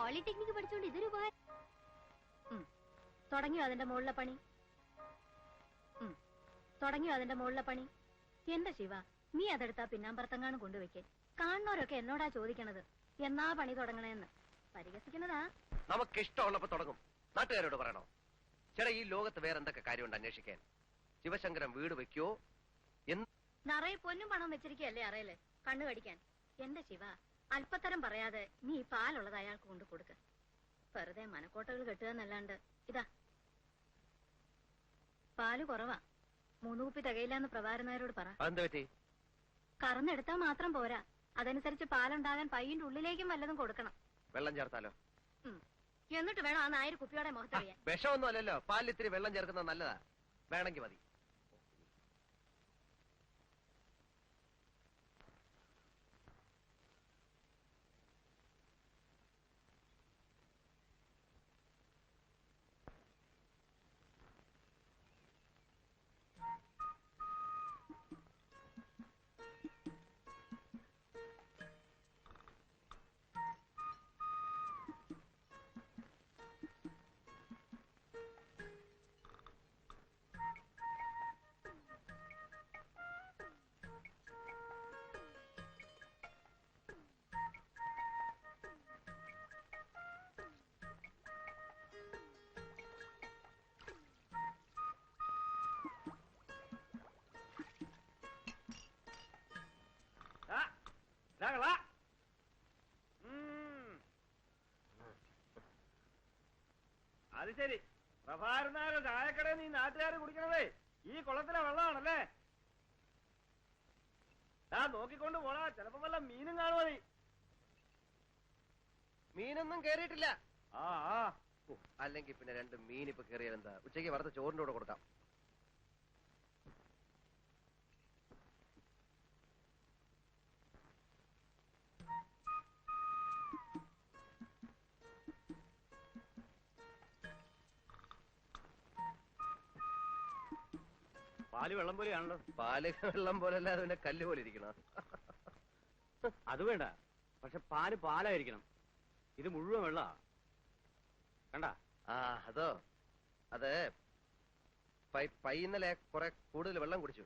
Polytechnic പഠിച്ചോണ്ട് ഇതൊരു തുടങ്ങിയോ അതിന്റെ മുകളിലെ പണി? തുടങ്ങിയോ അതിന്റെ മുകളിലെ പണി? എന്റെ ശിവ, നീ അതെടുത്താ പിന്നാമ്പറത്തെങ്ങാനും കൊണ്ടുവയ്ക്കേ. കാണുന്നവരൊക്കെ എന്നോടാ ചോദിക്കണത് എന്നാ പണി തുടങ്ങണേന്ന്. പരിഹസിക്കുന്നതാ. നമുക്ക് ഇഷ്ടമുള്ളപ്പോ തുടങ്ങും. നാട്ടുകാരോട് പറയണോ? ചേട്ടാ, ഈ ലോകത്ത് വേറെ എന്തൊക്കെ കാര്യമുണ്ട് അന്വേഷിക്കാൻ? ശിവശങ്കരൻ വീട് വെക്കോ? നിറയെ പൊന്നും പണം വെച്ചിരിക്കല്ലേ അറിയല്ലേ കണ്ണു കടിക്കാൻ. എന്റെ ശിവ, അല്പത്തരം പറയാതെ നീ ഈ പാലുള്ളത് അയാൾക്ക് കൊണ്ട് കൊടുക്ക. വെറുതെ മനക്കോട്ടകൾ കെട്ടുക എന്നല്ലാണ്ട്. ഇതാ പാല് കുറവാ, 3 കുപ്പി തികയില്ലാന്ന് പ്രഭാകരൻ നായരോട് പറ. കറന്നെടുത്താ മാത്രം പോരാ, അതനുസരിച്ച് പാലുണ്ടാകാൻ പയ്യന്റെ ഉള്ളിലേക്കും വല്ലതും കൊടുക്കണം. വെള്ളം ചേർത്താലോ? എന്നിട്ട് വേണം ആ നായർ കുപ്പിയോടെ മുഖത്തറിയാൻ. വിഷമൊന്നും അല്ലല്ലോ, പാലിൽ ഇത്തിരി വെള്ളം ചേർക്കുന്നത് നല്ലതാ. വേണമെങ്കിൽ മതി. അത് ശരി, പ്രഭാകരനായ ചായക്കടയിൽ നീ നാട്ടുകാര് കുടിക്കണതേ ഈ കുളത്തിലെ വെള്ളമാണല്ലേ? നോക്കിക്കൊണ്ട് പോടാ, ചിലപ്പോ വല്ല മീനും കാണുമോ? നീ മീനൊന്നും കേറിയിട്ടില്ല. ആ അല്ലെങ്കിൽ പിന്നെ 2 മീൻ ഇപ്പൊ കേറിയാലെന്താ? ഉച്ചയ്ക്ക് വറുത്ത ചോറിന്റെ കൂടെ കൊടുക്കാം. പാല് വെള്ളം പോലെയാണല്ലോ. പാല് വെള്ളം പോലല്ല, അതിന്റെ കല്ല് പോലെ ഇരിക്കണം. അത് വേണ്ട, പക്ഷെ പാല് പാലായിരിക്കണം. ഇത് മുഴുവൻ വെള്ള കണ്ട. അതോ, അത് ഇന്നലെ കുറെ കൂടുതൽ വെള്ളം കുടിച്ചു.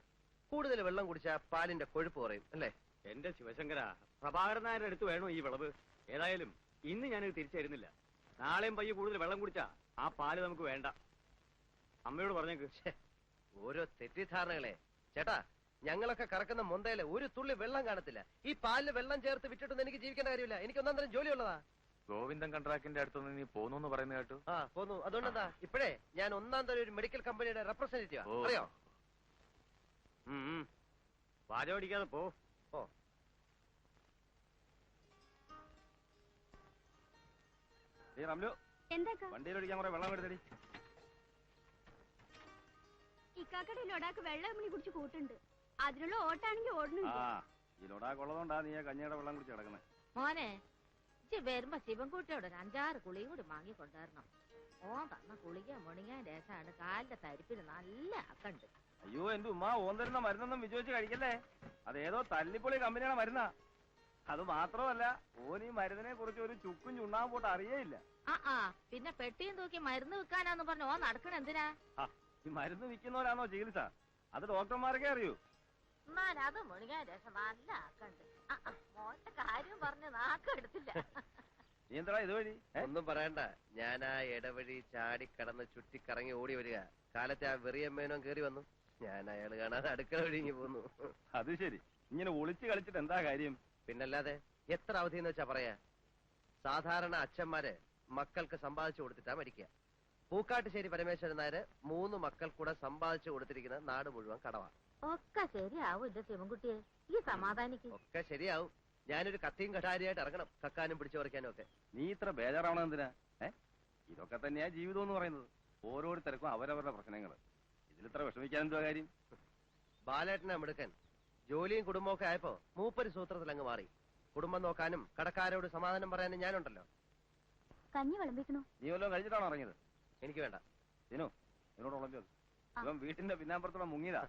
കൂടുതൽ വെള്ളം കുടിച്ചാ പാലിന്റെ കൊഴുപ്പ് കുറയും അല്ലേ? എന്റെ ശിവശങ്കര, പ്രഭാകരൻ നായരുടെ അടുത്ത് വേണോ ഈ വിളവ്? ഏതായാലും ഇന്ന് ഞാനിത് തിരിച്ചു തരുന്നില്ല. നാളെയും പയ്യെ കൂടുതൽ വെള്ളം കുടിച്ചാ ആ പാല് നമുക്ക് വേണ്ട. അമ്മയോട് പറഞ്ഞേക്ക്. ഓരോ തെറ്റിദ്ധാരണകളെ ചേട്ടാ. ഞങ്ങളൊക്കെ കറക്കുന്ന മൊന്തയില് ഒരു തുള്ളി വെള്ളം കാണത്തില്ല. ഈ പാലില് വെള്ളം ചേർത്ത് വിട്ടിട്ടൊന്നും എനിക്ക് ജീവിക്കേണ്ട കാര്യമില്ല. എനിക്ക് ഒന്നാം തരം ജോലിയുള്ളതാ. ഗോവിന്ദൻ കൺട്രാക്ടിന്റെ അടുത്തൊന്ന് നീ പോന്നു പറയുന്നത് കേട്ടു. പോന്നു. അതുകൊണ്ടെന്താ, ഇപ്പോഴേ ഞാൻ ഒന്നാം തരം ഒരു മെഡിക്കൽ കമ്പനിയുടെ റെപ്രസെന്റേറ്റീവാ. അറിയോ? വാചോടിക്കാതെ പോ. വണ്ടിയിലൊടിക്കാൻ കുറെ വെള്ളം എടുത്തടി. ഇക്കാക്കടെ ലൊടാക്ക് വെള്ളം കുടിച്ച് കൂട്ടുണ്ട്. അതിനുള്ള ഓട്ടാണെങ്കിൽ ഓടുന്നുണ്ട്. ഈ ലൊടാക്കുള്ളതുകൊണ്ടാ നീ കഞ്ഞിയുടെ വെള്ളം കുടിച്ച് കിടക്കുന്നത്. മോനെ, വരുമ്പോ ശിവൻകുട്ടിയോട് 5-6 കുളിയും കൂടി വാങ്ങിക്കൊണ്ടുവരണം. ഓൻ തന്ന കുളിക്കാൻ മുണിങ്ങാൻ രസമാണ്. കാലിന്റെ തരിപ്പിന് നല്ല അക്കണ്ട്. അയ്യോ എന്റെ ഉമ്മ, ഓൻ തരുന്ന മരുന്നൊന്നും വിജയിച്ച് കഴിക്കല്ലേ. അതേതോ തല്ലിപ്പൊളി കമ്പനിയുടെ മരുന്നാ. അത് മാത്രമല്ല, ഓൻ ഈ മരുന്നിനെ കുറിച്ച് ഒരു ചുക്കും ചുണ്ണാൻ പോട്ട് അറിയേയില്ല. പിന്നെ പെട്ടിയും തൂക്കി മരുന്ന് വിൽക്കാനാന്ന് പറഞ്ഞു ഓൻ നടക്കണ എന്തിനാ? ഈ മരുന്ന് വിൽക്കുന്നവരാണോ ചികിത്സ? അത് ഡോക്ടർമാർക്കേ അറിയൂ. എന്നാലും അത് മുണിങ്ങാൻ രസം നല്ല ആക്കണ്ട്. മോന്റെ കാര്യം പറഞ്ഞ് നാക്കെടുത്തില്ല. നീ എന്താ ഇതുവഴി? ഒന്നും പറയണ്ട, ഞാൻ ആ ഇടവഴി ചാടിക്കടന്ന് ചുറ്റിക്കറങ്ങി ഓടി വരിക. കാലത്തെ ആ വെറിയമ്മേനോ കേറി വന്നു. ഞാൻ അയാൾ കാണാതെ അടുക്കള ഒഴുങ്ങി പോന്നു. അത് ശരി, ഇങ്ങനെ ഒളിച്ചു കളിച്ചിട്ട് എന്താ കാര്യം? പിന്നല്ലാതെ എത്ര അവധിയെന്ന് വെച്ചാ പറയാ. സാധാരണ അച്ഛന്മാര് മക്കൾക്ക് സമ്പാദിച്ചു കൊടുത്തിട്ടാ മരിക്കുക. പൂക്കാട്ടുശ്ശേരി പരമേശ്വരൻ നായര് 3 മക്കൾ കൂടെ സമ്പാദിച്ചു കൊടുത്തിരിക്കുന്ന നാട് മുഴുവൻ കടവാ. ഒക്കെ ശരിയാവും എന്റെ ശിവൻകുട്ടിയെ, ഈ സമാധാനിക്ക്. ഒക്കെ ശരിയാവും. ഞാനൊരു കത്തിയും കഠാരിയായിട്ട് ഇറങ്ങണം, കക്കാനും പിടിച്ചു പറിക്കാനും ഒക്കെ. നീ ഇത്ര ബേജാറാവണം എന്തിനാ? ഇതൊക്കെ തന്നെയാ ജീവിതം എന്ന് പറയുന്നത്. ഓരോരുത്തർക്കും അവരവരുടെ പ്രശ്നങ്ങൾ. ഇതിലിത്ര വിഷമിക്കാൻ എന്തോ കാര്യം? ബാലേട്ടനെ മിടുക്കൻ. ജോലിയും കുടുംബവും ഒക്കെ ആയപ്പോ മൂപ്പര് സൂത്രത്തിൽ അങ്ങ് മാറി. കുടുംബം നോക്കാനും കടക്കാരോട് സമാധാനം പറയാനും ഞാനുണ്ടല്ലോ. കഞ്ഞി വിളമ്പിക്കണോ? നീ വല്ലതും കഴിച്ചിട്ടാണോ ഇറങ്ങിയത്? എനിക്ക് വേണ്ട. എന്നോട് വിളമ്പിയത് ഇവൻ വീട്ടിന്റെ പിന്നാമ്പുറത്തോടെ മുങ്ങിയതാ.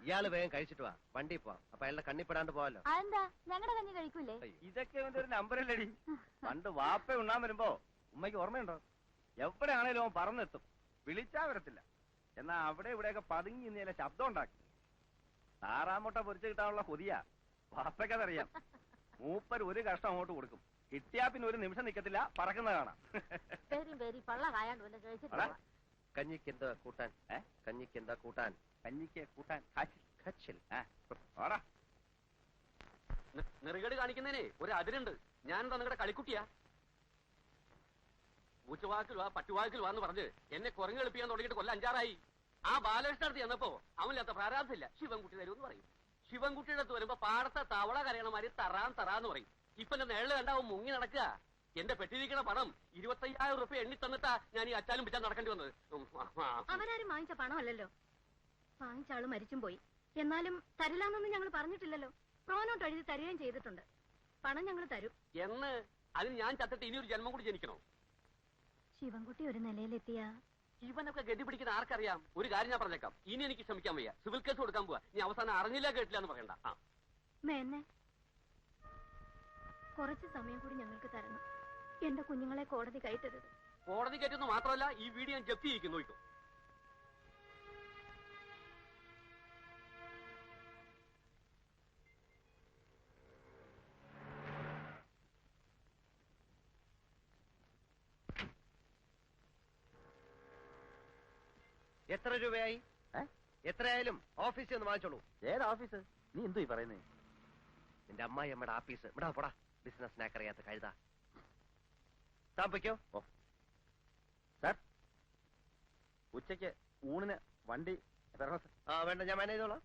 ഇയാള് വേഗം കഴിച്ചിട്ട് വാ, വണ്ടി പോവാം. അപ്പൊ അയാളുടെ കണ്ണിപ്പെടാണ്ട് പോവാലോ. അതെന്താ, ഞങ്ങളുടെ കഞ്ഞി കഴിക്കൂലേ? ഇതൊക്കെ ഇവന്റെ ഒരു നമ്പറല്ലേടി. പണ്ട് വാപ്പ ഉണ്ണാൻ വരുമ്പോ ഉമ്മയ്ക്ക് ഓർമ്മയുണ്ടോ? എവിടെയാണേലും അവൻ പറന്നെത്തും, വിളിച്ചാ വരത്തില്ല. എന്നാ അവിടെ ഇവിടെയൊക്കെ പതുങ്ങി ഇന്നലെ ശബ്ദം ഉണ്ടാക്കി. താറാമുട്ട പൊരിച്ചു കിട്ടാനുള്ള കൊതിയാ, വാപ്പയ്ക്കതറിയാം. മൂപ്പർ ഒരു കഷ്ടം അങ്ങോട്ട് കൊടുക്കും, കിട്ടിയാ പിന്നെ ഒരു നിമിഷം നിൽക്കത്തില്ല, പറക്കുന്ന കാണാം. പള്ള കായാണ്ട് വല്ല കഴിച്ചിട്ട് കഞ്ഞിക്ക് എന്താ കൂട്ടാൻ? കഞ്ഞിക്ക് എന്താ കൂട്ടാൻ? കഞ്ഞിക്ക് കൂട്ടാൻ ഖച്ചിൽ. നെറുകേട് കാണിക്കുന്നതിനെ ഒരു അതിരുണ്ട്. ഞാനെന്താ നിങ്ങളുടെ കളിക്കുട്ടിയാ? പൂച്ചവാക്കിൽ വാ പട്ടുവാക്കിൽ വാന്ന് പറഞ്ഞ് എന്നെ കുരങ്ങെളുപ്പിക്കാൻ തുടങ്ങിയിട്ട് കൊല്ലം 5-6 ആ ബാലകൃഷ്ണടുത്ത് ചെന്നപ്പോ അവനില്ലാത്ത പ്രാരാബ്ധമില്ല. ശിവൻകുട്ടി തരുമെന്ന് പറയും. ശിവൻകുട്ടിയുടെ അടുത്ത് വരുമ്പോ പാടത്തെ തവള കരയണമാതിരി തറാന്ന് പറയും. ഇപ്പൊ എന്റെ നേളില് കണ്ടാവും മുങ്ങി നടക്കുക. എന്റെ പെട്ടിരിക്കണ പണം 25,000 റുപ്യ എണ്ണി തന്നിട്ടാ ഞാൻ ഈ അച്ചാലും പിച്ചാൻ നടക്കേണ്ടി വന്നത്. അവരാരും വാങ്ങിച്ച പണമല്ലല്ലോ, വാങ്ങിച്ച ആള് മരിച്ചും പോയി. എന്നാലും തരില്ലാന്നൊന്നും ഞങ്ങൾ പറഞ്ഞിട്ടില്ലല്ലോ. പ്രോനോട്ട് എഴുതി തരികയും ചെയ്തിട്ടുണ്ട്. പണം ഞങ്ങൾ തരും എന്ന്. അതിന് ഞാൻ ചത്തിട്ട് ഇനിയൊരു ജന്മം കൂടി ജനിക്കണോ? ശിവൻകുട്ടി ഒരു നിലയിലെത്തിയ ഇവനൊക്കെ ഗതി പിടിക്കുന്ന ആർക്കറിയാം? ഒരു കാര്യം ഞാൻ പറഞ്ഞേക്കാം, ഇനി എനിക്ക് ക്ഷമിക്കാൻ വയ്യ. സിവിൽ കേസ് കൊടുക്കാൻ പോവാ. നീ അവസാനം അറിഞ്ഞില്ല കേട്ടില്ല എന്ന് പറയണ്ട. മേന്നെ കുറച്ച് സമയം കൂടി ഞങ്ങൾക്ക് തരണം. എന്റെ കുഞ്ഞുങ്ങളെ കോടതി കയറ്റരുത്. കോടതി കയറ്റുന്നു മാത്രമല്ല, ഈ വീഡിയോ ഞാൻ ജപ്തി ചെയ്യിക്കും. നോക്കൂ. എത്ര രൂപയായി? എത്രയായാലും ഓഫീസിൽ ഒന്ന് വാങ്ങിച്ചോളൂ. ഏത് ഓഫീസ്? നീ എന്തോ ഈ പറയുന്നേ? നിന്റെ അമ്മായി അമ്മയുടെ ആഫീസ്. ഇവിടെ പോടാ, ബിസിനസ് സ്നാക്കറിയാത്ത കഴുതാ. താമസിക്കോ? സാർ, ഉച്ചയ്ക്ക് ഊണിന് വണ്ടി വേണ്ട, ഞാൻ മാനേജ് ചെയ്തോളാം.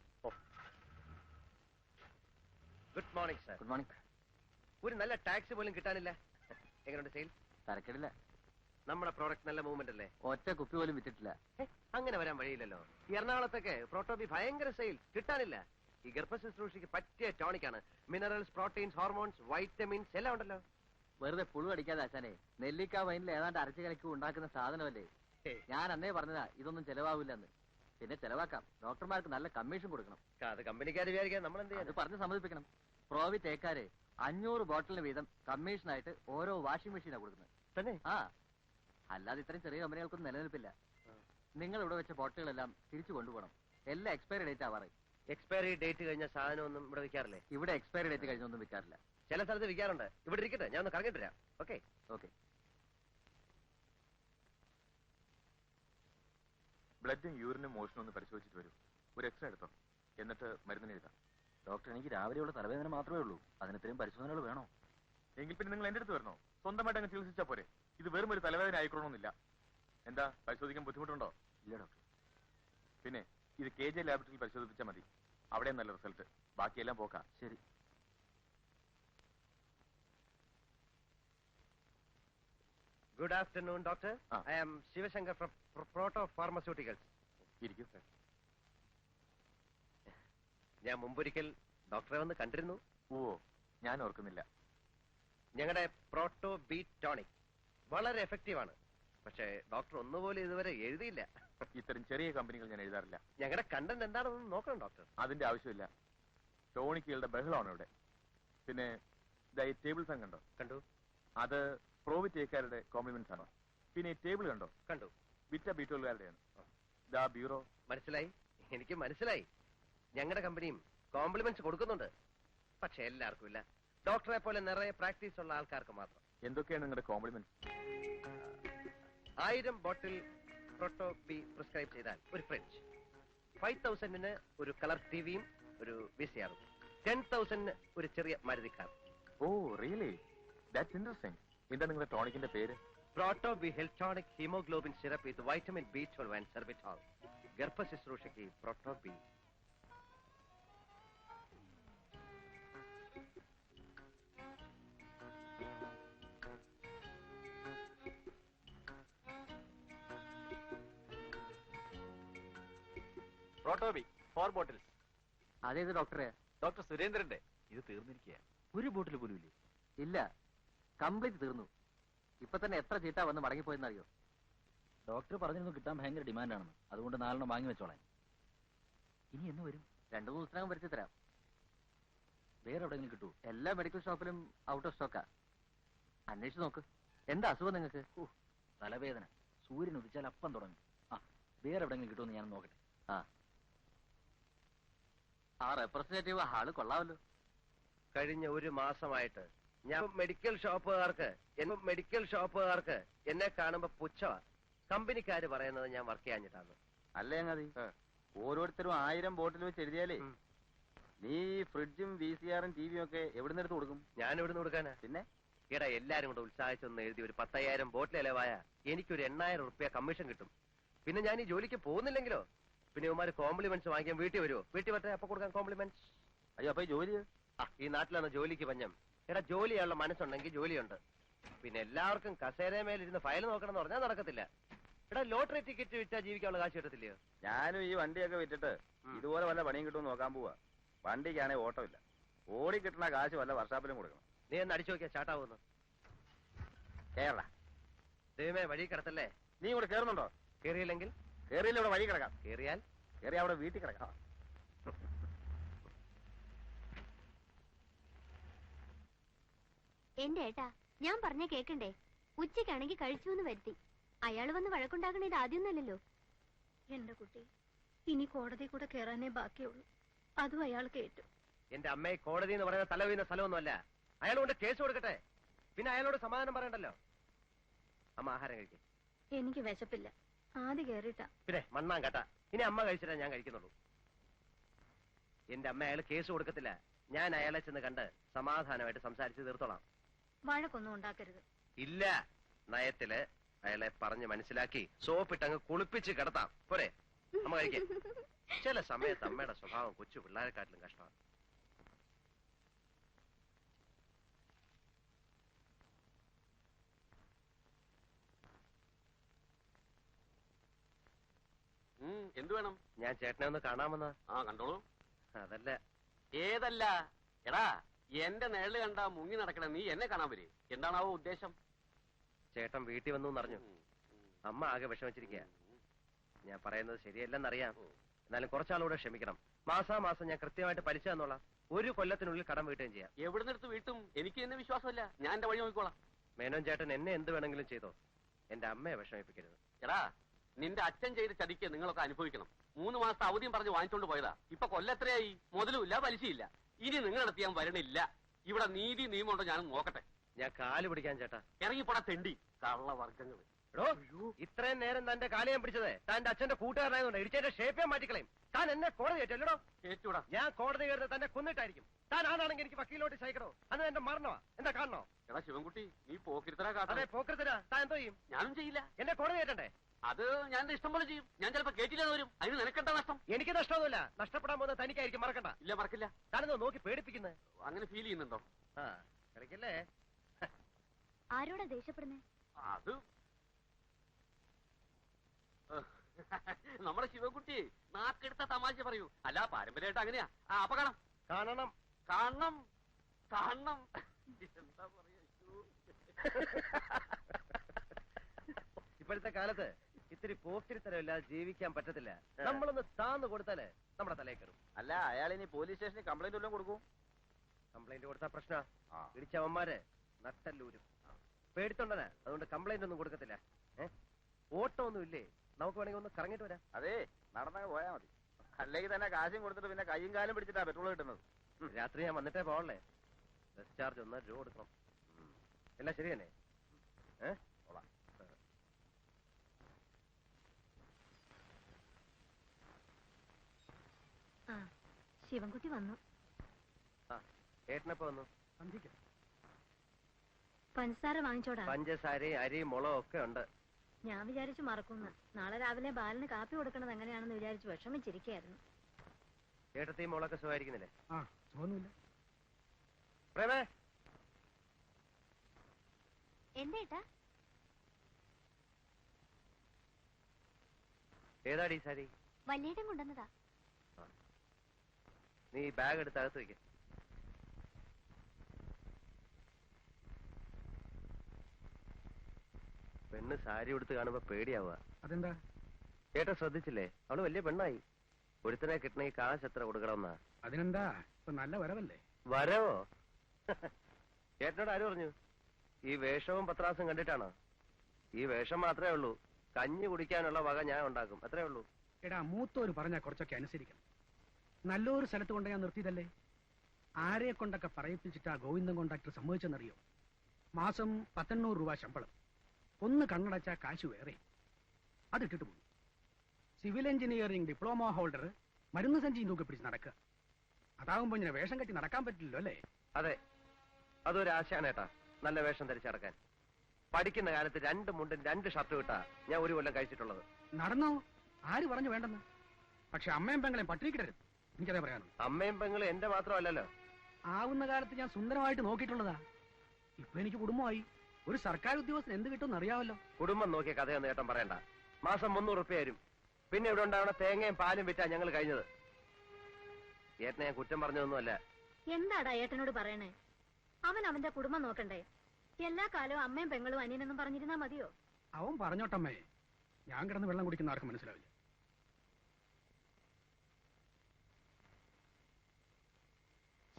Good morning sir. Good morning. ഒരു നല്ല ടാക്സി പോലും കിട്ടാനില്ല. എങ്ങനെയുണ്ട് സെയിൽ? തരക്കേടില്ല. നമ്മുടെ പ്രോഡക്റ്റ് നല്ല മൂവ്മെന്റ് അല്ലേ? ഒറ്റ കുപ്പി പോലും വിറ്റിട്ടില്ല. അങ്ങനെ വരാൻ വഴിയില്ലല്ലോ. ഈ എറണാകുളത്തൊക്കെ പ്രോട്ടോബി ഭയങ്കര സെയിൽ, കിട്ടാനില്ല. ഈ ഗർഭശുശ്രൂഷയ്ക്ക് പറ്റിയ ടോണിക്കാണ്. മിനറൽസ്, പ്രോട്ടീൻസ്, ഹോർമോൺസ്, വൈറ്റമിൻസ് എല്ലാം ഉണ്ടല്ലോ. വെറുതെ പുഴു അടിക്കാതെ ആശാനെ, നെല്ലിക്ക വൈനിൽ ഏതാണ്ട് അരച്ചു കലക്കി ഉണ്ടാക്കുന്ന സാധനമല്ലേ. ഞാൻ അന്നേ പറഞ്ഞതാ ഇതൊന്നും ചെലവാവില്ലെന്ന്. പിന്നെ ചെലവാക്കാം, ഡോക്ടർമാർക്ക് നല്ല കമ്മീഷൻ കൊടുക്കണം. അത് കമ്പനിക്കാർ വിചാരിക്കാൻ നമ്മൾ എന്ത് അത് പറഞ്ഞ് സമ്മതിപ്പിക്കണം. പ്രോവി തേക്കാര് 500 ബോട്ടിലിന് വീതം കമ്മീഷനായിട്ട് ഓരോ വാഷിംഗ് മെഷീനാണ് കൊടുക്കുന്നത്. തന്നെ? ആ, അല്ലാതെ ഇത്രയും ചെറിയ കമ്പനികൾക്കൊന്നും നിലനിൽപ്പില്ല. നിങ്ങൾ ഇവിടെ വെച്ച ബോട്ടിലുകളെല്ലാം തിരിച്ചു കൊണ്ടുപോകണം. എല്ലാം എക്സ്പയറി ഡേറ്റ് ആവാറ്. എക്സ്പയറി ഡേറ്റ് കഴിഞ്ഞ സാധനം ഒന്നും ഇവിടെ വിൽക്കാറില്ലേ? ഇവിടെ എക്സ്പയറി ഡേറ്റ് കഴിഞ്ഞൊന്നും വിൽക്കാറില്ല. ചില സ്ഥലത്ത് വിൽക്കാറുണ്ട്. ഇവിടെ ഇരിക്കട്ടെ, ഞാൻ ഒന്ന് കറങ്ങിട്ട് വരാം. Okay okay. ബ്ലഡും യൂറിനും മോഷനും ഒന്ന് പരിശോധിച്ചിട്ട് വരൂ. ഒരു എക്സ്റേ എടുത്തോ, എന്നിട്ട് മരുന്നിന് എഴുതാം. ഡോക്ടർ, എനിക്ക് രാവിലെയുള്ള തലവേദന മാത്രമേ ഉള്ളൂ. അതിന് ഇത്രയും പരിശോധനകൾ വേണോ? എങ്കിൽ പിന്നെ നിങ്ങൾ എന്റെ അടുത്ത് വരണോ? സ്വന്തമായിട്ട് അങ്ങ് ചികിത്സിച്ചാ പോരെ. ഇത് വെറും ഒരു തലവേദന ആയിക്കൊള്ളണമെന്നില്ല. എന്താ, പരിശോധിക്കാൻ ബുദ്ധിമുട്ടുണ്ടോ? ഇല്ല ഡോക്ടർ. പിന്നെ ഇത് KJ ലാബറട്ടറിയിൽ പരിശോധിപ്പിച്ചാൽ മതി. അവിടെ നല്ല റിസൾട്ട്. ബാക്കിയെല്ലാം പോക്കാം. ശരി. Good afternoon doctor. I am Shivashankar from Proto pharmaceuticals. ഇരിക്കും സാർ. ഞാൻ മുമ്പൊരിക്കൽ ഡോക്ടറെ വന്ന് കണ്ടിരുന്നു. ഓ, ഞാൻ ഓർക്കുന്നില്ല. ഞങ്ങളുടെ പ്രോട്ടോ ബീറ്റ് ടോണിക് വളരെ എഫക്റ്റീവ് ആണ്. പക്ഷേ ഡോക്ടർ ഒന്നുപോലെ ഇതുവരെ എഴുതിയില്ല. ഇത്തരം ചെറിയ കമ്പനികൾ ഞാൻ എഴുതാറില്ല. ഞങ്ങളുടെ കണ്ടന്റ് എന്താണെന്ന് നോക്കണം ഡോക്ടർ. അതിന്റെ ആവശ്യമില്ല. ടോണിക്കുകളുടെ ബഹളമാണ് ഇവിടെ. പിന്നെ ഈ ടേബിൾ ഫാൻ കണ്ടോ? കണ്ടു. അത് പ്രോവിറ്റേക്കാരുടെ കോംപ്ലിമെന്റ്സ് ആണ്. പിന്നെ ഈ ടേബിൾ കണ്ടോ? കണ്ടു. വിറ്റ ബീറ്റോളുകാരുടെയാണ്. ദാ ബ്യൂറോ. മനസ്സിലായി, എനിക്ക് മനസ്സിലായി. ഞങ്ങളുടെ കമ്പനിയും കോംപ്ലിമെന്റ്സ് കൊടുക്കുന്നുണ്ട്. പക്ഷെ എല്ലാവർക്കും ഇല്ല. ഡോക്ടറെ പോലെ നിറയെ പ്രാക്ടീസ് ഉള്ള ആൾക്കാർക്ക് മാത്രം. എന്തൊക്കെയാണ് നിങ്ങളുടെ compliments? 1000 bottle Proto B prescribe ചെയ്താൽ ഒരു ഫ്രിഡ്ജ്, 5000-ന് ഒരു കളർ ടിവിയും ഒരു VCR-ഉം, 10,000-ന് ഒരു ചെറിയ Maruti car. Oh really, that's interesting. എന്താ നിങ്ങളുടെ ടോണിക്കിന്റെ പേര്? Proto B health tonic haemoglobin syrup with vitamin B12 and sorbitol. ഗർഭശുശ്രൂഷയ്ക്ക് പ്രോട്ടോ ബി. Proto B 4 bottles. അതേത് ഡോക്ടറെ? ഡോക്ടർ സുരേന്ദ്രന്റെ. ഇത് തീർന്നിരിക്കുക. ഒരു ബോട്ടിൽ പോലും ഇല്ലേ? ഇല്ല, കംപ്ലീറ്റ് തീർന്നു. ഇപ്പൊ തന്നെ എത്ര ചീട്ടാ വന്ന് മടങ്ങിപ്പോയെന്നറിയോ? ഡോക്ടർ പറഞ്ഞിരുന്നു കിട്ടാൻ ഭയങ്കര ഡിമാൻഡാണെന്ന്. അതുകൊണ്ട് 4 വാങ്ങി വെച്ചോളാം. ഇനി എന്ന് വരും? 2-3 ദിവസത്തിനകം വരുത്തി തരാം. വേറെ എവിടെയെങ്കിലും കിട്ടുമോ? എല്ലാ മെഡിക്കൽ ഷോപ്പിലും ഔട്ട് ഓഫ് സ്റ്റോക്കാ. അന്വേഷിച്ച് നോക്ക്. എന്താ അസുഖം നിങ്ങൾക്ക്? തലവേദന. സൂര്യൻ ഉദിച്ചാൽ അപ്പം തുടങ്ങും. ആ, വേറെ എവിടെയെങ്കിലും കിട്ടുമെന്ന് ഞാൻ നോക്കട്ടെ. ആ റെപ്രസെന്റേറ്റീവ് ആള് കൊള്ളാമല്ലോ. കഴിഞ്ഞ ഒരു മാസമായിട്ട് ഞാൻ മെഡിക്കൽ ഷോപ്പുകാർക്ക് എന്നെ കാണുമ്പോ പുച്ഛമാ. കമ്പനിക്കാര് പറയുന്നത് ഞാൻ വർക്ക് ചെയ്യാഞ്ഞിട്ടാണ്. അല്ലേ അങ്ങതി ഓരോരുത്തരും 1000 ബോട്ടിൽ വെച്ച് എഴുതിയാലേ നീ ഫ്രിഡ്ജും VCR-ഉം TV-യും ഒക്കെ എവിടുന്ന് എടുത്ത് കൊടുക്കും? ഞാൻ ഇവിടുന്ന് കൊടുക്കാനാ? പിന്നെ ഈടാ എല്ലാരും കൂടെ ഉത്സാഹിച്ചൊന്ന് എഴുതി ഒരു 10,000 ബോട്ടിൽ ഇലവായ എനിക്കൊരു 8,000 റുപ്യ കമ്മീഷൻ കിട്ടും. പിന്നെ ഞാൻ ഈ ജോലിക്ക് പോകുന്നില്ലെങ്കിലോ? പിന്നെ ഇവന്മാര് കോംപ്ലിമെന്റ്സ് വാങ്ങിക്കാൻ വീട്ടിൽ വരുമോ? വീട്ടിൽ വരട്ടെ, അപ്പൊ കൊടുക്കാൻ കോംപ്ലിമെന്റ്സ്. അയ്യോ, അപ്പൊ ഈ ജോലി ഈ നാട്ടിലാണ് ജോലിക്ക് പഞ്ഞം. എടാ, ജോലി ചെയ്യാനുള്ള മനസ്സുണ്ടെങ്കിൽ ജോലിയുണ്ട്. പിന്നെ എല്ലാവർക്കും കസേരമേലിരുന്ന് ഫയൽ നോക്കണം എന്ന് പറഞ്ഞാൽ നടക്കത്തില്ല. എടാ, ലോട്ടറി ടിക്കറ്റ് വിറ്റാ ജീവിക്കാനുള്ള കാശ് കിട്ടത്തില്ലയോ? ഞാനും ഈ വണ്ടിയൊക്കെ വിറ്റിട്ട് ഇതുപോലെ വല്ല പണിയും കിട്ടുമെന്ന് നോക്കാൻ പോവാ. വണ്ടിക്കാണെങ്കിൽ ഓട്ടമില്ല. ഓടി കിട്ടുന്ന കാശ് വല്ല വർഷാപ്പിലും കൊടുക്കണം. നീ ഒന്ന് അടിച്ചു നോക്കിയാ ചാട്ടാവുന്നു. കേരള ദൈവമേ, വഴി കിടത്തല്ലേ. നീ ഇവിടെ കേറുന്നുണ്ടോ? കേറിയില്ലെങ്കിൽ? കേറിയില്ല, ഇവിടെ വഴി കിടക്കാം. കേറിയാൽ? കേറിയ അവിടെ വീട്ടിൽ കിടക്കാം. എന്റെ ഏട്ടാ, ഞാൻ പറഞ്ഞ കേക്കണ്ടേ? ഉച്ചയ്ക്കാണെങ്കിൽ കഴിച്ചു എന്ന് വരുത്തി. അയാൾ വന്ന് വഴക്കുണ്ടാക്കണ ഇത് ആദ്യമൊന്നല്ലല്ലോ. എന്റെ കുട്ടി, ഇനി കോടതി കൂടെ കയറാനേ ബാക്കിയുള്ളൂ. അതും അയാൾ കേട്ടു. എന്റെ അമ്മയെ കോടതി എന്ന് പറയുന്ന തല വീഴുന്ന സ്ഥലമൊന്നുമല്ല. അയാൾ കൊണ്ട് കേസ് കൊടുക്കട്ടെ, പിന്നെ അയാളോട് സമാധാനം പറയണ്ടല്ലോ. അമ്മ ആഹാരം കഴിക്കും. എനിക്ക് വിശപ്പില്ല. ആദ്യം കേറിട്ടാ. പിന്നെ മണ്ണാൻ കേട്ടാ. ഇനി അമ്മ കഴിച്ചിട്ടാ ഞാൻ കഴിക്കുന്നുള്ളൂ. എന്റെ അമ്മ അയാൾ കേസ് കൊടുക്കത്തില്ല. ഞാൻ അയാളെ ചെന്ന് കണ്ട് സമാധാനമായിട്ട് സംസാരിച്ച് തീർത്തോളാം. വഴക്കൊന്നും ഉണ്ടാക്കരുത്. ഇല്ല, നയത്തില് അയാളെ പറഞ്ഞ് മനസ്സിലാക്കി സോപ്പിട്ടങ്ങ് കുളിപ്പിച്ച് കിടത്താം. പോരെ? അമ്മ കഴിക്കേ. ചില സമയത്ത് അമ്മയുടെ സ്വഭാവം കൊച്ചു പിള്ളേരെക്കാട്ടിലും കഷ്ടമാണ്. എന്ത് വേണം? ഞാൻ ചേട്ടനെ ഒന്ന് കാണാമെന്നാ. കണ്ടോളൂ. അതല്ല. ഏതല്ല? എടാ, എന്റെ നിഴല് കണ്ടാ മുങ്ങി നടക്കണ നീ എന്നെ കാണാൻ വരും. എന്താണാവോ ഉദ്ദേശം? ചേട്ടൻ വീട്ടിൽ വന്നു എന്നറിഞ്ഞു. അമ്മ ആകെ വിഷമിച്ചിരിക്കുക. ഞാൻ പറയുന്നത് ശരിയല്ലെന്നറിയാം. എന്നാലും കുറച്ചാളൂടെ ക്ഷമിക്കണം. മാസാമാസം ഞാൻ കൃത്യമായിട്ട് പലിശ തന്നോളാം. 1 കൊല്ലത്തിനുള്ളിൽ കടം വീട്ടുകയും ചെയ്യാം. എവിടുന്നെടുത്ത് വീട്ടും? എനിക്ക് എന്നെ വിശ്വാസമില്ല. ഞാൻ എന്റെ വഴി നോക്കിക്കോളാം. മേനോൻ ചേട്ടൻ എന്നെ എന്ത് വേണമെങ്കിലും ചെയ്തോ. എന്റെ അമ്മയെ വിഷമിപ്പിക്കരുത്. എടാ, നിന്റെ അച്ഛൻ ചെയ്ത ചതിക്ക് നിങ്ങളൊക്കെ അനുഭവിക്കണം. 3 മാസത്തെ അവധിയും പറഞ്ഞ് വാങ്ങിച്ചോണ്ട് പോയതാ. ഇപ്പൊ കൊല്ലത്രയായി. മുതലുമില്ല, പലിശയില്ല. ഇനി നിങ്ങളടുത്ത് ഞാൻ വരണില്ല. ഇവിടെ നീതി നിയമമുണ്ടോ ഞാനും നോക്കട്ടെ. ഞാൻ കാല് പിടിക്കാൻ ചേട്ടാ. ഇറങ്ങിപ്പോടാ തെണ്ടി കള്ളവർഗ്ഗങ്ങൾ. എടോ, ഇത്രയും നേരം തന്റെ കാല് ഞാൻ പിടിച്ചത് തന്റെ അച്ഛന്റെ കൂട്ടുകാരനായതുകൊണ്ട് ഇടിച്ചതിന്റെ ഷേപ്പ് ഞാൻ മാറ്റിക്കളയും. താൻ എന്നെ കോടതി കയറ്റല്ലോ. കേട്ടൂടാ. ഞാൻ കോടതി കയറുന്നത് തന്നെ കൊന്നിട്ടായിരിക്കും. താൻ ആണാണെങ്കിൽ എനിക്ക് വക്കീലോട്ട് സഹിക്കണോ? അത് എന്റെ മരണമാ. എന്താ കാണണോ? എടാ ശിവൻകുട്ടി, നീ പോക്കിരുത്തരാ കാട്ടെ. അതെ, പോക്കരുത്തരാ. താൻ എന്തോ ചെയ്യും? ഞാനും ചെയ്യില്ല. എന്നെ കോടതി കയറ്റണ്ടേ? അത് ഞാൻ എന്റെ ഇഷ്ടം പോലെ ചെയ്യും. ഞാൻ ചിലപ്പോ കേട്ടില്ലെന്ന് വരും. അതിന് നിനക്കെന്താ നഷ്ടം? എനിക്ക് നഷ്ടമൊന്നുമില്ല. നഷ്ടപ്പെടാൻ പോകുന്നത് തനിക്കായിരിക്കും. മറക്കണ്ട. ഇല്ല, മറക്കില്ല. താനെന്തോ നോക്കി പേടിപ്പിക്കുന്നത്? അങ്ങനെ ഫീൽ ചെയ്യുന്നുണ്ടോ? കളിക്കല്ലേ. ആരോടാ ദേഷ്യപ്പെടുന്നേ? അത് നമ്മുടെ ശിവൻകുട്ടി നാക്കെടുത്ത തമാശ പറയൂ. അല്ല, പാരമ്പര്യമായിട്ട് അങ്ങനെയാ. അപ്പൊ കാണാം. കാണണം. കാണണം. കാണണം. എന്താ പറയാ? ഇപ്പോഴത്തെ കാലത്ത് ഇത്തിരി പോക്കിരിത്തരമില്ലാതെ ജീവിക്കാൻ പറ്റത്തില്ല. നമ്മളൊന്ന് താന്ന് കൊടുത്താലേ നമ്മുടെ തലയിൽ കയറും. അല്ല, അയാൾ ഇനി പോലീസ് സ്റ്റേഷനിൽ കംപ്ലൈന്റ് വല്ലതും കൊടുക്കും? കംപ്ലൈന്റ് കൊടുത്താ പ്രശ്ന. ഇടിച്ചവന്മാര് നട്ടല്ലൂരും. പേടിത്തൊണ്ടനാ. അതുകൊണ്ട് കംപ്ലൈന്റ് ഒന്നും കൊടുക്കത്തില്ല. ഓട്ടോ ഒന്നും ഇല്ലേ? നമുക്ക് വേണമെങ്കിൽ ഒന്ന് കറങ്ങിട്ട് വരാം. അതെ, നടന്നങ്ങ് പോയാ മതി. അല്ലെങ്കിൽ തന്നെ കാശും കൊടുത്തിട്ട് പിന്നെ കൈയും കാലും പിടിച്ചിട്ടാ പെട്രോൾ കിട്ടുന്നത്. രാത്രി ഞാൻ വന്നിട്ടേ പോകണല്ലേ. ബസ് ചാർജ് 1 രൂപ കൊടുക്കണം. എല്ലാം ശരി തന്നെ? ശിവൻകുട്ടി വന്നു. ഏട്ടനപ്പോ വന്നു. പഞ്ചസാര വാങ്ങിച്ചോടാ. പഞ്ചസാരയും അരിയും മുളകും ഒക്കെ ഉണ്ട്. ഞാൻ വിചാരിച്ചു മറക്കുന്നു. നാളെ രാവിലെ ബാലന് കാപ്പി കൊടുക്കണത് എങ്ങനെയാണെന്ന് വിചാരിച്ചു വിഷമിച്ചിരിക്കായിരുന്നു. ഏട്ടത്തി മുളകൊക്കെ സുഖമായിരിക്കുന്നില്ലേ? എന്തേട്ടാ? ഏതാടി സാരി? വല്യേട്ടൻ കൊണ്ടുവന്നതാ. നീ ബാഗ് എടുത്ത് അകത്ത് വയ്ക്ക. പെണ്ണ് സാരി ഉടുത്ത് കാണുമ്പോ പേടിയാവുക. അതെന്താ? ഏട്ടാ ശ്രദ്ധിച്ചില്ലേ? അവള് വലിയ പെണ്ണായി. ഒരുത്തനെ കിട്ടണമെങ്കിൽ കാശ് എത്ര കൊടുക്കണമെന്നാ? അതിനെന്താ, ഇപ്പൊ നല്ല വരവല്ലേ? വരവോ? ഏട്ടനോട് ആര് പറഞ്ഞു? ഈ വേഷവും പത്രാസും കണ്ടിട്ടാണോ? ഈ വേഷം മാത്രമേ ഉള്ളൂ. കഞ്ഞി കുടിക്കാനുള്ള വക ഞാൻ ഉണ്ടാക്കും, അത്രേ ഉള്ളൂ. എടാ, മൂത്തോര് പറഞ്ഞാൽ കുറച്ചൊക്കെ അനുസരിക്കണം. നല്ലൊരു സ്ഥലത്ത് കൊണ്ട് ഞാൻ നിർത്തിയതല്ലേ. ആരെ കൊണ്ടൊക്കെ പറയിപ്പിച്ചിട്ടാ ഗോവിന്ദൻ കോണ്ടാക്ടർ സമ്മതിച്ചെന്നറിയോ? മാസം 1800 രൂപ ശമ്പളം, ഒന്ന് കണ്ണടച്ചാ കാശ് വേറെ. അതിട്ടിട്ട് പോയി. സിവിൽ എഞ്ചിനീയറിംഗ് ഡിപ്ലോമ ഹോൾഡർ മരുന്ന് സഞ്ചി തൂക്കി പിടിച്ച് നടക്കുക. അതാകുമ്പോ ഇങ്ങനെ വേഷം കെട്ടി നടക്കാൻ പറ്റില്ലല്ലോ അല്ലേ? അതെ, അതൊരു ആശയാണ് ഏട്ടാ, നല്ല വേഷം ധരിച്ചടക്കാൻ. പഠിക്കുന്ന കാലത്ത് 2 മുണ്ടും 2 ഷർട്ടും ഇട്ടാ ഞാൻ ഒരു കൊല്ലം കഴിച്ചിട്ടുള്ളത്. നടന്നോ? ആര് പറഞ്ഞു വേണ്ടെന്ന്? പക്ഷെ അമ്മയും പെങ്ങളെയും പട്ടിണിക്കിടരുത്, എനിക്കതേ പറയാനുള്ളൂ. അമ്മയും പെങ്ങളും എന്റെ മാത്രമല്ലല്ലോ. ആവുന്ന കാലത്ത് ഞാൻ സുന്ദരമായിട്ട് നോക്കിയിട്ടുള്ളതാ. ഇപ്പൊ എനിക്ക് കുടുംബമായി. ഒരു സർക്കാർ ഉദ്യോഗസ്ഥൻ എന്ത് കിട്ടുമെന്ന് അറിയാമല്ലോ. കുടുംബം നോക്കിയ കഥയൊന്നും ഏട്ടൻ പറയണ്ട. മാസം 300 റുപ്യ തരും. പിന്നെ ഇവിടെ ഉണ്ടാവണ തേങ്ങയും പാലും വിറ്റാ ഞങ്ങൾ കഴിഞ്ഞത്. ഏട്ടനെ ഞാൻ കുറ്റം പറഞ്ഞതൊന്നുമല്ല. എന്താടാ ഏട്ടനോട് പറയണേ? അവൻ അവന്റെ കുടുംബം നോക്കണ്ടേ? എല്ലാ കാലവും അമ്മയും പെങ്ങളും അനിയനെന്നും പറഞ്ഞിരുന്നാ മതിയോ? അവൻ പറഞ്ഞോട്ടമ്മേ, ഞാൻ കിടന്ന് വെള്ളം കുടിക്കുന്ന ആർക്കും മനസ്സിലാവില്ല.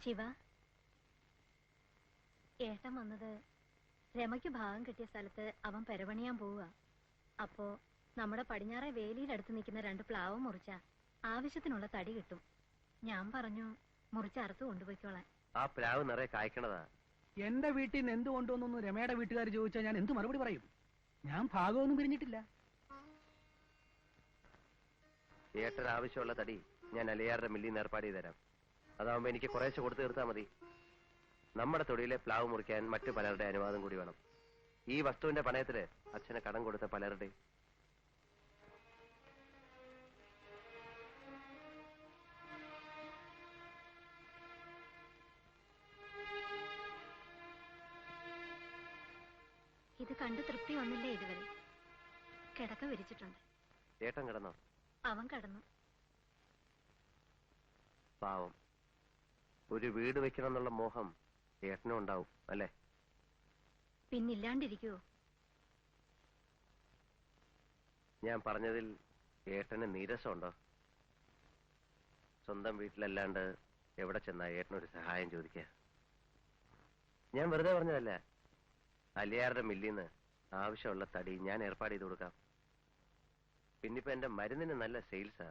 ശിവ, ഏട്ടൻ വന്നത് രമയ്ക്ക് ഭാഗം കിട്ടിയ സ്ഥലത്ത് അവൻ പെരപണിയാൻ പോവുക. അപ്പോ നമ്മുടെ പടിഞ്ഞാറെ വേലിയിലടുത്ത് നിൽക്കുന്ന 2 പ്ലാവ് മുറിച്ച ആവശ്യത്തിനുള്ള തടി കിട്ടും. ഞാൻ പറഞ്ഞു മുറിച്ചറുത്ത് കൊണ്ടുപോയിക്കോളാൻ. ആ പ്ലാവ് നിറയെ കായ്ക്കണതാ. എന്റെ വീട്ടിൽ നിന്ന് എന്ത് കൊണ്ടുവന്നു രമയുടെ വീട്ടുകാർ ചോദിച്ചാൽ ഞാൻ എന്ത് മറുപടി പറയും? ഞാൻ ഭാഗമൊന്നും പിരിഞ്ഞിട്ടില്ല. ഏട്ടന് ആവശ്യമുള്ള തടി ഞാൻ അലിയാറുടെ മില്ലിൽ നിന്ന് ഏർപ്പാട് ചെയ്ത് തരാം. അതാവുമ്പോ എനിക്ക് കുറേശ്ശെ കൊടുത്ത് തീർത്താൽ മതി. നമ്മുടെ തൊടിയിലെ പ്ലാവ് മുറിക്കാൻ മറ്റു പലരുടെ അനുവാദം കൂടി വേണം. ഈ വസ്തുവിന്റെ പണയത്തില് അച്ഛന് കടം കൊടുത്ത പലരുടെ. ഇത് കണ്ടു തൃപ്തി വന്നില്ലേ ഇതുവരെ? കിടക്ക വിരിച്ചിട്ടുണ്ട്. ഏട്ടൻ കിടന്നോ? അവൻ കടന്നു. പാവം, ഒരു വീട് വെക്കണം എന്നുള്ള മോഹം ഏട്ടനും ഉണ്ടാവും അല്ലേ? പിന്നില്ലാണ്ടിരിക്കുവോ? ഞാൻ പറഞ്ഞതിൽ ഏട്ടന് നീരസമുണ്ടോ? സ്വന്തം വീട്ടിലല്ലാണ്ട് എവിടെ ചെന്നാ ഏട്ടനൊരു സഹായം ചോദിക്കുക? ഞാൻ വെറുതെ പറഞ്ഞതല്ല. അലിയാറുടെ മില്ലിന്ന് ആവശ്യമുള്ള തടി ഞാൻ ഏർപ്പാട് ചെയ്ത് കൊടുക്കാം. പിന്നിപ്പോ എന്റെ മരുന്നിന് നല്ല സെയിൽസാ.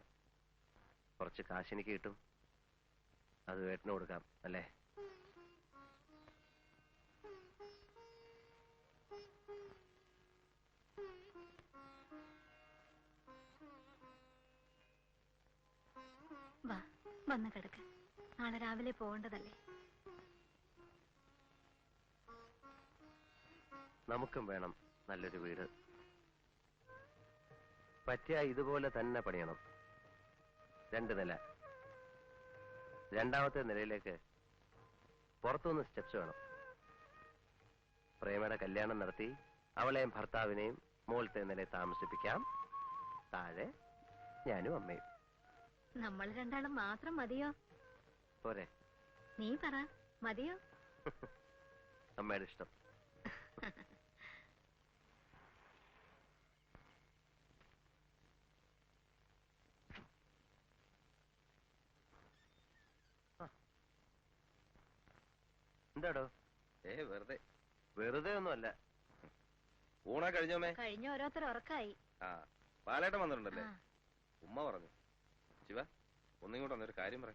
കുറച്ച് കാശ് എനിക്ക് കിട്ടും. അത് ഏട്ടന് കൊടുക്കാം അല്ലേ? വാ, വന്ന് കിടക്ക്. നാളെ രാവിലെ പോകേണ്ടതല്ലേ? നമുക്കും വേണം നല്ലൊരു വീട്. പറ്റിയ ഇതുപോലെ തന്നെ പണിയണം. 2 നില. 2ാമത്തെ നിലയിലേക്ക് പുറത്തുനിന്ന് സ്റ്റെപ്സ് വേണം. പ്രേമയുടെ കല്യാണം നടത്തി അവളെയും ഭർത്താവിനെയും മുകളിലത്തെ നിലയിൽ താമസിപ്പിക്കാം. താഴെ ഞാനും അമ്മയും. നമ്മൾ 2 മാത്രം മതിയോ? പോരെ? നീ പറ, മതിയോ? അമ്മയുടെ ഇഷ്ടം. എന്താടോ? വെറുതെ. വെറുതെ ഒന്നുമല്ല. ഊണാ കഴിഞ്ഞോമേ? കഴിഞ്ഞ ഓരോരുത്തർ ഉറക്കായി. ആ, പാലേട്ടൻ വന്നിട്ടുണ്ടല്ലേ? ആ. ഉമ്മ പറഞ്ഞു. ശിവ, ഒന്നിങ്ങോട്ട് വന്നൊരു കാര്യം പറ.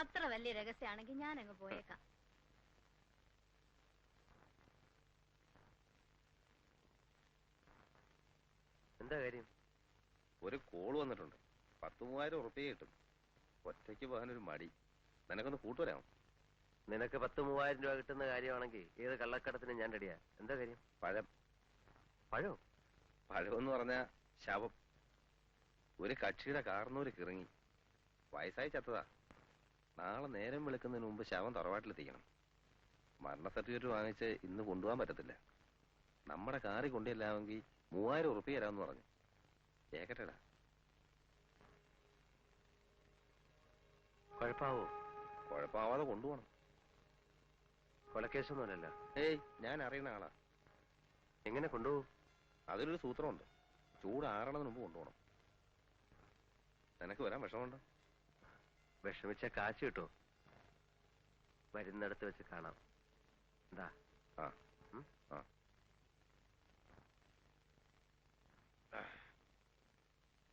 അത്ര വലിയ രഹസ്യമാണെങ്കിൽ ഞാൻ അങ്ങ് പോയേക്കാം. എന്താ കാര്യം? ഒരു കോള് വന്നിട്ടുണ്ട്. 10,000 ഉറുപ്പിക കിട്ടും. ഒറ്റയ്ക്ക് പോകാനൊരു മടി. നിനക്കൊന്ന് കൂട്ടുവരാമോ? നിനക്ക് 10,000 രൂപ കിട്ടുന്ന കാര്യമാണെങ്കിൽ ഏത് കള്ളക്കടത്തിനും ഞാൻ റെഡിയാ. എന്താ കാര്യം? പഴം. പഴോ? പഴമെന്ന് പറഞ്ഞ ശവം. ഒരു കക്ഷിയുടെ കാർന്നൂര് കിറങ്ങി. വയസ്സായി ചത്തതാ. നാളെ നേരം വെളുക്കുന്നതിന് മുമ്പ് ശവം തറവാട്ടിലെത്തിക്കണം. മരണ സർട്ടിഫിക്കറ്റ് വാങ്ങിച്ച് ഇന്ന് കൊണ്ടുപോകാൻ പറ്റത്തില്ല. നമ്മുടെ കാറി കൊണ്ടില്ലാമെങ്കിൽ 3,000 ഉറുപ്പിക തരാമെന്ന് പറഞ്ഞു. കേക്കട്ടെടാ. കുഴപ്പാവോ? കുഴപ്പമാവാതെ കൊണ്ടുപോകണം. കൊലക്കേസൊന്നുമല്ലല്ലോ? ഏയ്, ഞാൻ അറിയുന്ന ആളാ. എങ്ങനെ കൊണ്ടുപോകും? അതിലൊരു സൂത്രമുണ്ട്. ചൂടാറണതിന് മുമ്പ് കൊണ്ടുപോകണം. നിനക്ക് വരാൻ വിഷമമുണ്ടോ? വിഷമിച്ച കാശ് കിട്ടോ? വരുന്നിടത്ത് വെച്ച് കാണാം. എന്താ? ആ,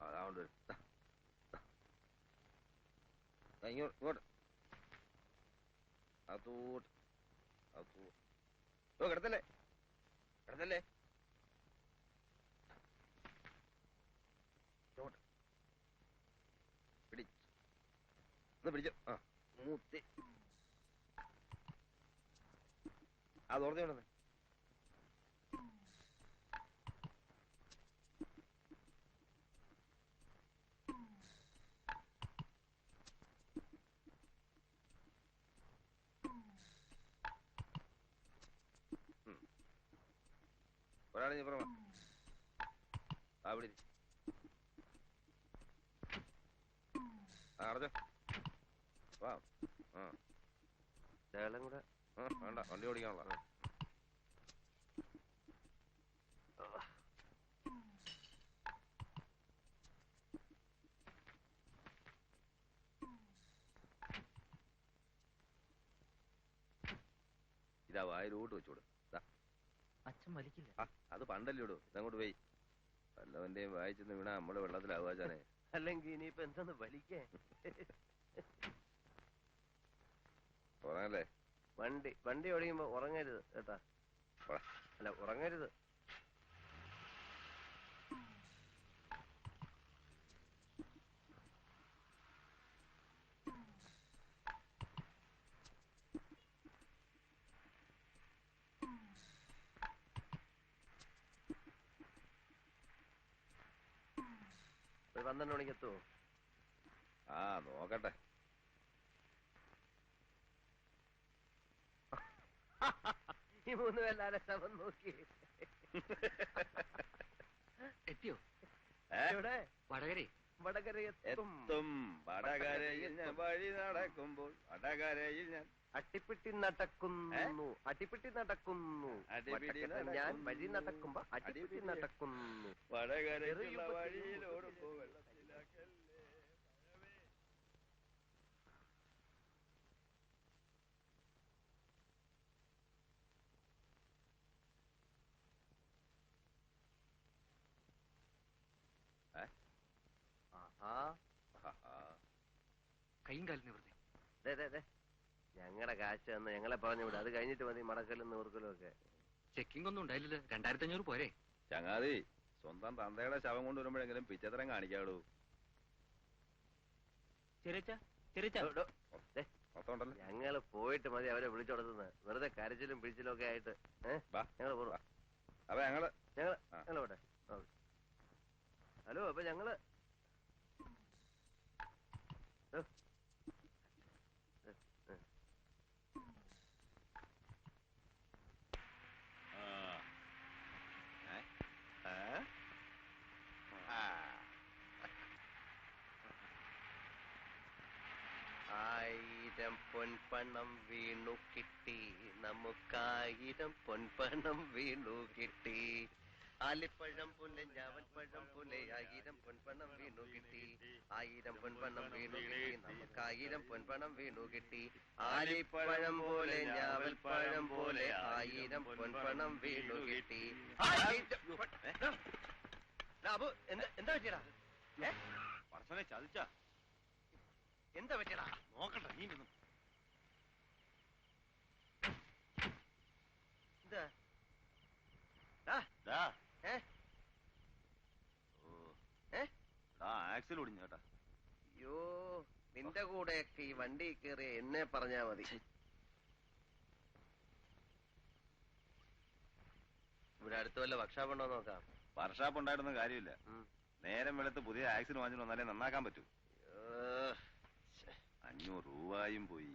അതാണ്ട് ഇങ്ങോട്ട് അതോട്ട് ഓ കിടത്തല്ലേ കിടത്തല്ലേ പിടിച്ചു ആ മൂത്തി അത് ഓർമ്മ ഒരാളെ പുറമെ ആ വിളി അടച്ചോ വാ ആ ശകലം കൂടെ വേണ്ട വണ്ടി ഓടിക്കാനുള്ള ഇതാ വായിലോട്ട് വെച്ചോട് അച്ഛൻ വലിക്കില്ല. അത് പണ്ടല്ലേ ഇടൂ ഇതങ്ങോട്ട് പോയി വല്ലവന്റെയും വായിച്ചെന്ന് വീണാ നമ്മള് വെള്ളത്തിലാവാച്ചാനെ. അല്ലെങ്കിൽ ഇനിയിപ്പോ എന്താന്ന് വലിക്കേ ഉറങ്ങല്ലേ? വണ്ടി ഓടിക്കുമ്പോ ഉറങ്ങരുത് കേട്ടാ. അല്ല ഉറങ്ങരുത്. ഒരു 12 മണിക്ക് എത്തുമോ? ആ നോക്കട്ടെ. ഈ 3 പേരുടെ ശവം നോക്കി എത്തിയോ? എവിടെ? വടകര എത്തും. വടകരയിൽ ഞാൻ വഴി നടക്കുമ്പോൾ വടകരയിൽ ഞാൻ അട്ടിപ്പിട്ടി നടക്കുന്നു. ഞാൻ വഴി നടക്കുമ്പോ അട്ടിപ്പിട്ടി നടക്കുന്നു. വടകരയിലുള്ള വഴിയിലോടുമ്പോ വെള്ളത്തിലാക്കല്ലേ. കൈയും കാലും നിവർത്തി. ഞങ്ങളുടെ കാശ് തന്ന് ഞങ്ങളെ പറഞ്ഞു വിടും. അത് കഴിഞ്ഞിട്ട് മതി മടക്കലും നൂർക്കലും ഒക്കെ. ചെക്കിംഗ് ഒന്നും ഉണ്ടായില്ലല്ലോ. 2500 പോരെ? ചങ്ങാതി സ്വന്തം തന്തയുടെ ശവം കൊണ്ടുവരുമ്പോഴെങ്കിലും പിച്ചത്തരം കാണിക്കാളൂ. ഞങ്ങള് പോയിട്ട് മതി അവരെ വിളിച്ചോടുന്നത്. വെറുതെ കരച്ചിലും പിടിച്ചിലും ഒക്കെ ആയിട്ട്. ഞങ്ങള് പോവാ. അപ്പൊ ഞങ്ങള് പോട്ടെ. ഹലോ അപ്പൊ ഞങ്ങള് ആയിരം പൊൻപണം വീണു കിട്ടി, നമുക്കായിരം പൊൻപണം വീണു കിട്ടി. ആലിപ്പഴം പോലെ ഞാവൽപ്പഴം പോലെ 1000 പൊൻപണം വീണു കിട്ടി. 1000 പൊൻപണം വീണു കിട്ടി, നമുക്കായിരം പൊൻപണം വീണു കിട്ടി. ആലിപ്പഴം പോലെ ഞാവൽപ്പഴം പോലെ 1000 പൊൻപണം വീണു കിട്ടി. അപ്പൊ എന്താ പറ്റിയടാ? പറച്ചനെ ചതിച്ചാ? എന്താ പറ്റിയടാ? നോക്കട്ടെ നീ ആക്സിൽ ഓടിഞ്ഞു കേട്ടാ. അയ്യോ നിന്റെ കൂടെയൊക്കെ ഈ വണ്ടി കയറി എന്നെ പറഞ്ഞാ മതി. ഇവിടെ അടുത്ത് വല്ല വർക്ക്ഷോപ്പ് ഉണ്ടോ നോക്കാം. വർക്ക്ഷോപ്പ് ഉണ്ടായിരുന്ന കാര്യമില്ല. നേരം വെളുത്ത് പുതിയ ആക്സിൽ വാങ്ങിച്ചു വന്നാലേ നന്നാക്കാൻ പറ്റൂ. 500 രൂപയും പോയി,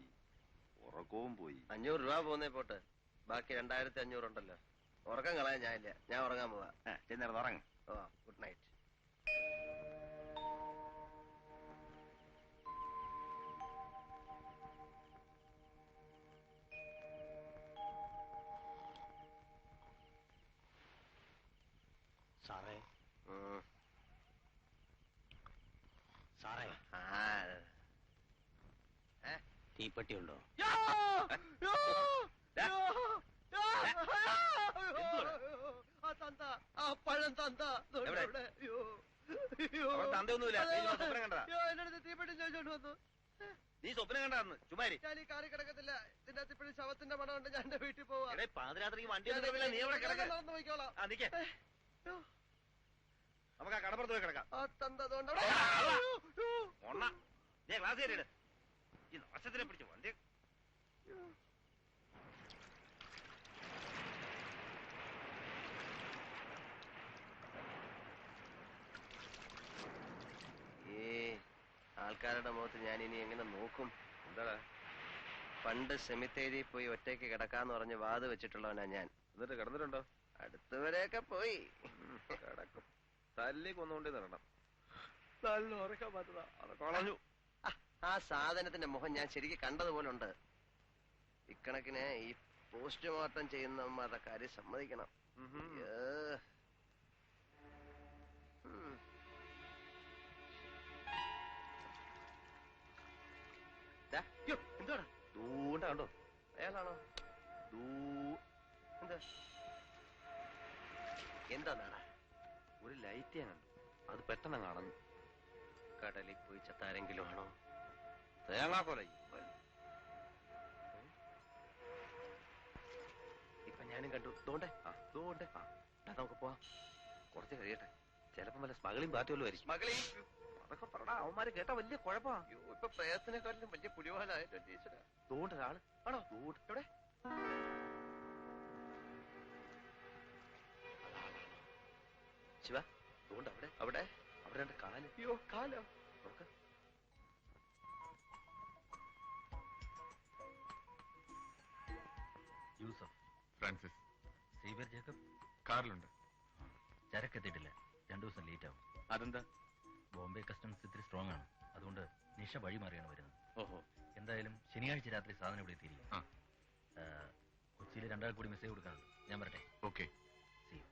ഉറക്കവും പോയി. 500 രൂപ പോന്നേ പോട്ടെ, ബാക്കി 2500 ഉണ്ടല്ലോ. ഉറക്കം കളയാൻ ഞാനില്ല, ഞാൻ ഉറങ്ങാൻ പോവാ. ചെന്നേരം ഉറങ്ങ്. Good night. സാറേ സാറേ തീപ്പെട്ടി ഉണ്ടോ? ആ തന്ത, ആ പഴം തന്ത. എവിടെ? ഇവിടെ. അയ്യോ. അയ്യോ. അവിടെ തന്തയൊന്നുമില്ല. നീ ചുമ്മാ സ്വപ്നം കണ്ടതാ. അയ്യോ, എന്റെ അടുത്ത് തീപ്പെട്ടി ചോദിച്ചോണ്ട് വന്നു. നീ സ്വപ്നം കണ്ടാന്ന് ചുമ്മാരി. ഞാൻ ഈ കാറി കിടക്കത്തില്ല. ഇതിന്റെ അകത്ത് ഇപ്പോഴും ശവത്തിന്റെ മണം ഉണ്ട്. ഞാൻ എന്റെ വീട്ടിൽ പോവാ. എടേ പാതിരാത്രിക്ക് വണ്ടി ഒന്നും കിടക്കില്ല. നീ എവിടെ കിടക്ക? നടന്നു പോയിക്കോളാം. ആ നിക്കേ. നമുക്ക് ആ കടപ്പുറത്ത് പോയി കിടക്കാം. ആ തന്ത അതുകൊണ്ട് ഒണ്ണ നീ ക്ലാസ് കയറിയിട്. ഈ നാശത്തിനെ പിടിച്ചു വണ്ടി. ഈ ആൾക്കാരുടെ മുഖത്ത് ഞാൻ ഇനി എങ്ങനെ നോക്കും? എന്താടാ? പണ്ട് സെമിത്തേരി പോയി ഒറ്റയ്ക്ക് കിടക്കാന്ന് പറഞ്ഞ് വാത് വെച്ചിട്ടുള്ളവനാ ഞാൻ. എന്നിട്ട് കിടന്നിട്ടുണ്ടോ? അടുത്തവരെയൊക്കെ പോയി കിടക്കും. തല്ലി കൊന്നുകൊണ്ടേ നടണം. നല്ല ഉറക്കാൻ പറ്റതാ. അത് കളഞ്ഞു. ആ സാധനത്തിന്റെ മുഖം ഞാൻ ശരിക്കും കണ്ടതുപോലുണ്ട്. ഇക്കണക്കിന് ഈ പോസ്റ്റ്മോർട്ടം ചെയ്യുന്നവന്മാരുടെ കാര്യം സമ്മതിക്കണം. എന്താണ് ദൂണ്ട കണ്ടോ? അയാളാണോ? എന്താ ഒരു ലൈറ്റ് ഞാൻ കണ്ടു. അത് പെട്ടെന്ന് കാണുന്നു. കടലിൽ പോയി ചത്താരെങ്കിലും ആണോ? തേങ്ങാക്കൊല. ഇപ്പൊ ഞാനും കണ്ടു. തോണ്ടേ നമുക്ക് പോവാം. കുറച്ച് കഴിയട്ടെ. ചിലപ്പോ വല്ല സ്മഗ്ലിംഗ് പാർട്ടി വല്ലതും ആയിരിക്കും. അതൊക്കെ പറടാ. അവന്മാര് കേട്ടാ വലിയ കുഴപ്പമാ. ഇപ്പൊ പ്രയത്നക്കാരിലും വലിയ പുലിവാലായിട്ടോ ടീച്ചർ. തോണ്ട ഒരാള് ആണോ? എവിടെ? ശിവ തോണ്ട അവിടെ അവിടെ അവിടെ രണ്ട് കാല്. അയ്യോ കാലോ? നോക്ക്. യൂസഫ്, ഫ്രാൻസിസ്, സീബർ ജേക്കബ് കാറിലുണ്ട്. ചരക്കെത്തിയിട്ടില്ല. 2 ദിവസം ലേറ്റ് ആവും. അതെന്താ? ബോംബെ കസ്റ്റംസ് ഇത്തിരി സ്ട്രോങ് ആണ്. അതുകൊണ്ട് നിഷ വഴി മാറിയാണ് വരുന്നത്. ഓഹോ. എന്തായാലും ശനിയാഴ്ച രാത്രി സാധനം ഇവിടെ എത്തിയിരിക്കും. ആ. കൊച്ചിയിൽ 2 ആൾ കൂടി മെസ്സേജ് കൊടുക്കാനുണ്ട്. ഞാൻ വരട്ടെ. ഓക്കെ. See you.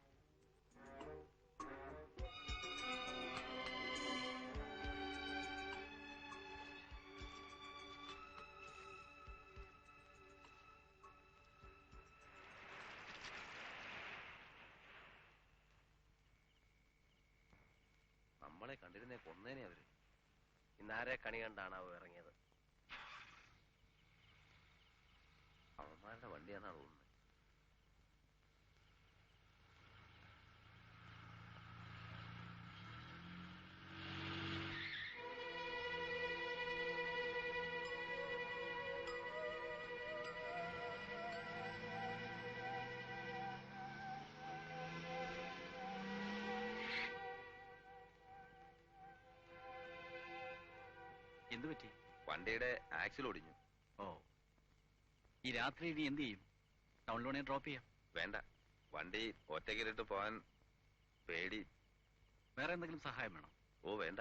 നമ്മളെ കണ്ടിരുന്നേ കൊന്നേനെ അവര്. ഇന്നാരെ കണി കണ്ടാണാവോ ഇറങ്ങിയത്? അവന്മാരുടെ വണ്ടിയാന്നാ തോന്നുന്നത്. എന്തു പറ്റി? വണ്ടിയുടെ ആക്സിൽ ഒടിഞ്ഞു. ഓ, ഈ രാത്രി ഇനി എന്ത് ചെയ്യും? ടൗണിലോണെ ഡ്രോപ്പ് ചെയ്യാം. വേണ്ട, വണ്ടി ഒറ്റയ്ക്കിട്ട് പോവാൻ പേടി. വേറെ എന്തെങ്കിലും സഹായം വേണം? ഓ വേണ്ട.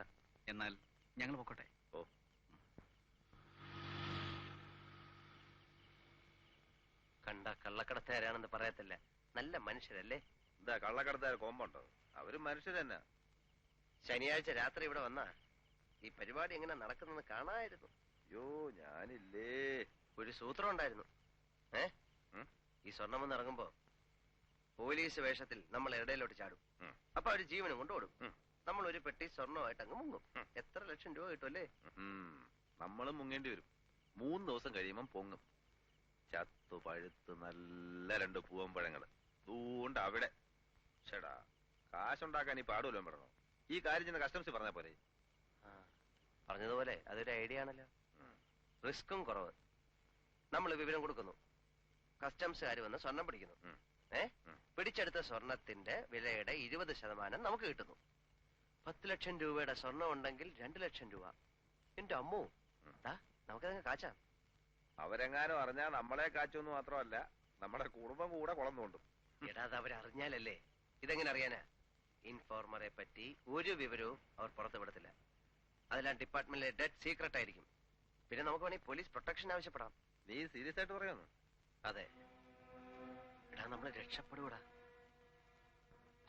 എന്നാൽ ഞങ്ങൾ പൊക്കോട്ടെ. ഓ. കണ്ട കള്ളക്കടത്തുകാരാണെന്ന് പറയത്തില്ല. നല്ല മനുഷ്യരല്ലേ? എന്താ കള്ളക്കടത്തുകാർ കോമ്പുണ്ടോ? അവര് മനുഷ്യർ തന്നെ. ശനിയാഴ്ച രാത്രി ഇവിടെ വന്നാ ഈ പരിപാടി എങ്ങനെ നടക്കുന്നെന്ന് കാണാമായിരുന്നു. അയ്യോ ഞാനില്ലേ. ഒരു സൂത്രം ഉണ്ടായിരുന്നു. ഈ സ്വർണ്ണമെന്ന് ഇറങ്ങുമ്പോ പോലീസ് വേഷത്തിൽ നമ്മൾ ഇടയിലോട്ട് ചാടും. അപ്പൊ അവര് ജീവനും കൊണ്ട് ഓടും. നമ്മൾ ഒരു പെട്ടി സ്വർണ്ണമായിട്ട് അങ്ങ് മുങ്ങും. എത്ര ലക്ഷം രൂപ കിട്ടുമല്ലേ? നമ്മളും മുങ്ങേണ്ടി വരും. 3 ദിവസം കഴിയുമ്പം പൊങ്ങും. ചത്തു പഴുത്ത് നല്ല 2 പൂവമ്പഴങ്ങള് ദൂണ്ട് അവിടെ. ചേടാ, കാശുണ്ടാക്കാൻ ഈ പാടുമല്ലോ പെടണോ? ഈ കാര്യം ചെന്ന് കസ്റ്റംസ് പറഞ്ഞ പോലെ. പറഞ്ഞതുപോലെ അതൊരു ഐഡിയ ആണല്ലോ. റിസ്ക്കും കുറവ്. നമ്മൾ വിവരം കൊടുക്കുന്നു, കസ്റ്റംസുകാർ വന്ന് സ്വർണം പിടിക്കുന്നു. പിടിച്ചെടുത്ത സ്വർണത്തിന്റെ വിലയുടെ 20% നമുക്ക് കിട്ടുന്നു. 10 ലക്ഷം രൂപയുടെ സ്വർണം ഉണ്ടെങ്കിൽ 2 ലക്ഷം രൂപ. എന്റെ അമ്മോ, നമുക്കതങ്ങ് കാച്ചാം. അവരെങ്ങാനും അറിഞ്ഞാൽ നമ്മളെ കാച്ചൊന്നും മാത്രമല്ല, നമ്മുടെ കുടുംബം കൂടെ കുളന്നുകൊണ്ടും. എടാ, അത് അവരറിഞ്ഞാലല്ലേ. ഇതെങ്ങനെ അറിയാനാ? ഇൻഫോർമറെ പറ്റി ഒരു വിവരവും അവർ പുറത്തു വിടത്തില്ല. അതെല്ലാം ഡിപ്പാർട്ട്മെന്റിലെ ഡെഡ് സീക്രട്ട് ആയിരിക്കും. പിന്നെ നമുക്ക് വേണമെങ്കിൽ പോലീസ് പ്രൊട്ടക്ഷൻ ആവശ്യപ്പെടാം. നീ സീരിയസ് ആയിട്ട് പറയുന്നു? അതെ. എടാ, നമ്മൾ രക്ഷപ്പെടൂടാ.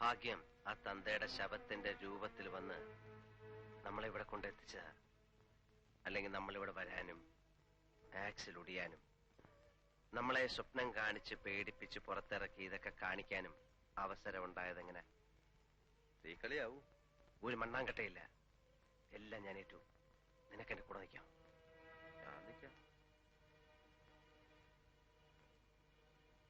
ഭാഗ്യം ആ തന്തയുടെ ശവത്തിന്റെ രൂപത്തിൽ വന്ന് നമ്മളെ ഇവിടെ കൊണ്ടെത്തിച്ചതാ. അല്ലെങ്കിൽ നമ്മളിവിടെ വരാനും ആക്സിൽ ഒടിയാനും നമ്മളെ സ്വപ്നം കാണിച്ച് പേടിപ്പിച്ച് പുറത്തിറക്കി ഇതൊക്കെ കാണിക്കാനും അവസരം ഉണ്ടായതെങ്ങനെ? തീക്കളിയാവൂ. ഒരു മണ്ണാങ്കട്ടയില്ല. എല്ലാം ഞാൻ ഏറ്റു. നിനക്കെന്റെ കൂടെ നിൽക്കാം.